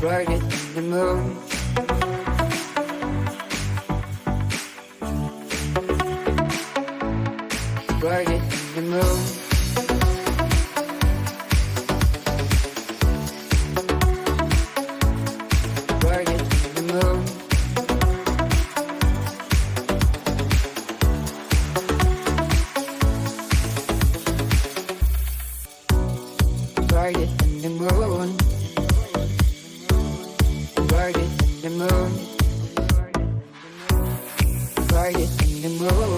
Work it in the moon. Work it in the moon. Work it in the moon. Work it in the moon. Work it in the moon. Work it in the moon.